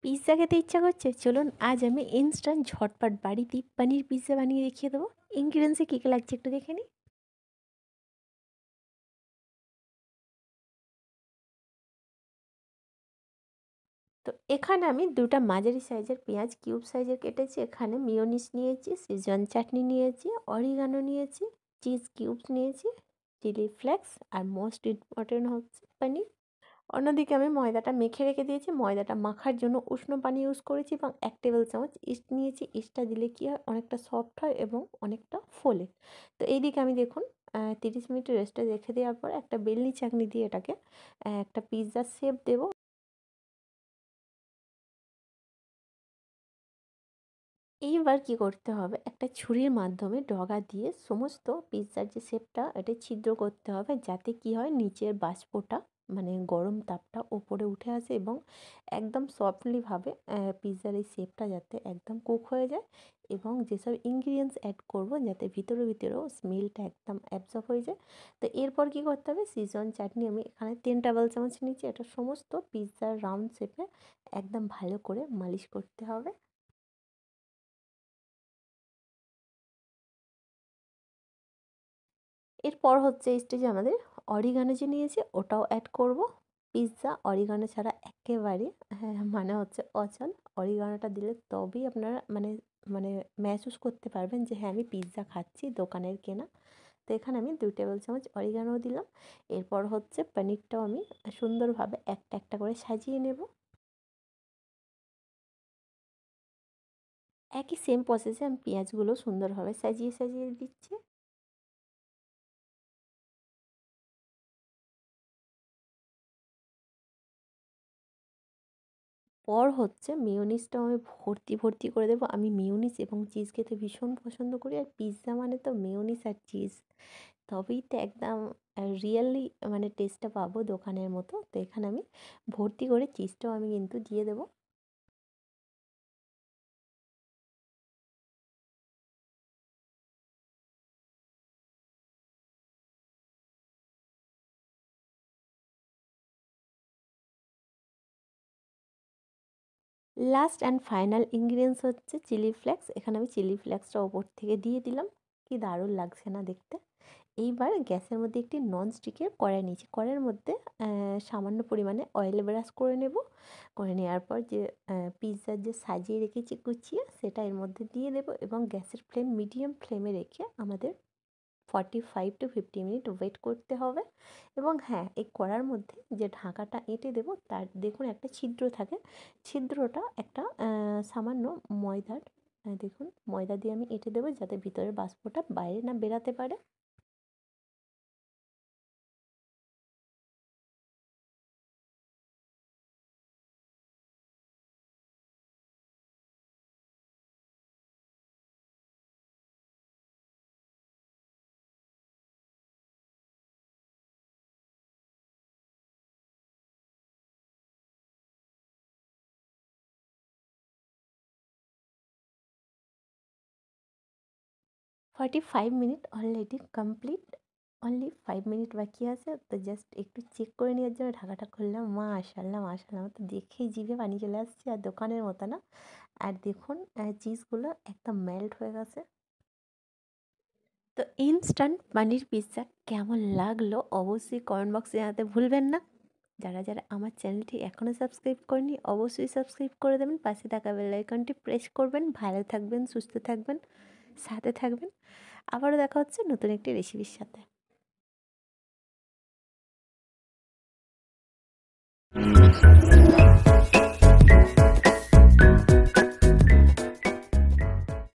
Pizza খেতে ইচ্ছা করছে? চলুন আজ আমি ইনস্ট্যান্ট ঝটপট বাড়িতেই পনির পিৎজা বানিয়ে দেখিয়ে দেবো। ইনগ্রিডিয়েন্টসে কী কী লাগছে একটু দেখে নিই। তো এখানে আমি দুটো মাঝারি সাইজের পেঁয়াজ কিউব সাইজের কেটেছি। এখানে মিয়োনিজ নিয়েছি, সিজন চাটনি নিয়েছি, অরিগানো নিয়েছি, চিজ কিউবস নিয়েছি, চিলি ফ্লেক্স আর মোস্ট ইম্পর্টেন্ট হচ্ছে পনির। অন্যদিকে আমি ময়দাটা মেখে রেখে দিয়েছি। ময়দাটা মাখার জন্য উষ্ণ পানি ইউজ করেছি এবং 1 টেবিল চামচ ইস্ট নিয়েছি। ইস্টটা দিলে কী হয়, অনেকটা সফট হয় এবং অনেকটা ফোলে। তো এইদিকে আমি দেখুন 30 মিনিট রেস্টে রেখে দেওয়ার পর একটা বেলনি চাকনি দিয়ে এটাকে একটা পিৎজার শেপ দেবো। এইবার কি করতে হবে, একটা ছুরির মাধ্যমে ডগা দিয়ে সমস্ত পিৎজার যে শেপটা এটা ছিদ্র করতে হবে, যাতে কি হয় নিচের বাষ্পটা মানে গরম তাপটা ওপরে উঠে আসে এবং একদম সফটলিভাবে পিৎজার এই শেপটা যাতে একদম কুক হয়ে যায় এবং যেসব ইনগ্রিডিয়েন্টস অ্যাড করব যাতে ভিতরে ভিতরেও স্মেলটা একদম অ্যাবজর্ব হয়ে যায়। তো এরপর কি করতে হবে, সিজন চাটনি আমি এখানে 3 টেবিল চামচ নিচ্ছি। এটা সমস্ত পিৎজার রাউন্ড শেপে একদম ভালো করে মালিশ করতে হবে। এরপর হচ্ছে এই স্টেজে আমাদের অরিগানো যে নিয়েছি ওটাও অ্যাড করব। পিৎজা অরিগানো ছাড়া একেবারে মানে হচ্ছে অচল। অরিগানোটা দিলে তবেই আপনারা মানে মানে মেহসুস করতে পারবেন যে হ্যাঁ আমি পিৎজা খাচ্ছি দোকানের কেনা। তো এখানে আমি 2 টেবিল চামচ অরিগানো দিলাম। এরপর হচ্ছে পনিরটাও আমি সুন্দরভাবে একটা একটা করে সাজিয়ে নেব। একই সেম প্রসেসে আমি পেঁয়াজগুলো সুন্দরভাবে সাজিয়ে সাজিয়ে দিচ্ছি। পর হচ্ছে মেয়োনিজটাও আমি ভর্তি ভর্তি করে দেবো। আমি মেয়োনিজ এবং চিজ খেতে ভীষণ পছন্দ করি, আর পিৎজা মানে তো মেয়োনিজ আর চিজ, তবেই তো একদম রিয়েলি মানে টেস্টটা পাবো দোকানের মতো। তো এখানে আমি ভর্তি করে চিজটাও আমি কিন্তু দিয়ে দেবো। লাস্ট অ্যান্ড ফাইনাল ইনগ্রিডিয়েন্টস হচ্ছে চিলি ফ্লেক্স। এখানে আমি চিলি ফ্লেক্সটা ওপর থেকে দিয়ে দিলাম। কি দারুণ লাগছে না দেখতে। এইবার গ্যাসের মধ্যে একটি ননস্টিকের কড়াই নিয়েছি। কড়াইয়ের মধ্যে সামান্য পরিমাণে অয়েল ব্রাশ করে নেব। করে নেওয়ার পর যে পিৎজার যে সাজিয়ে রেখেছি কুচিয়ে সেটা এর মধ্যে দিয়ে দেবো এবং গ্যাসের ফ্লেম মিডিয়াম ফ্লেমে রেখে আমাদের 45 to 50 মিনিট ওয়েট করতে হবে। এবং হ্যাঁ, এই কড়ার মধ্যে যে ঢাকাটা এঁটে দেবো তার দেখুন একটা ছিদ্র থাকে। ছিদ্রটা একটা সামান্য ময়দার দেখুন ময়দা দিয়ে আমি এঁটে দেবো যাতে ভিতরের বাষ্পটা বাইরে না বেরাতে পারে। 45 minute already complete. Only 5 minute বাকি আছে। তো জাস্ট একটু চেক করে নেওয়ার জন্য ঢাকাটা খুললাম। মাশাআল্লাহ, মাশাআল্লাহ! আমার তো দেখেই জিভে পানি চলে আসছে। আর দোকানের মতো না। আর দেখুন চিজগুলো একদম মেল্ট হয়ে গেছে। তো ইনস্ট্যান্ট পানির পিৎজা কেমন লাগলো অবশ্যই কমেন্ট বক্সে জানাতে ভুলবেন না। যারা যারা আমার চ্যানেলটি এখনও সাবস্ক্রাইব করেনি অবশ্যই সাবস্ক্রাইব করে দেবেন। পাশে থাকা বেল আইকনটি প্রেস করবেন। ভালো থাকবেন, সুস্থ থাকবেন, সাথে থাকবেন। আবারও দেখা হচ্ছে নতুন একটি রেসিপির সাথে।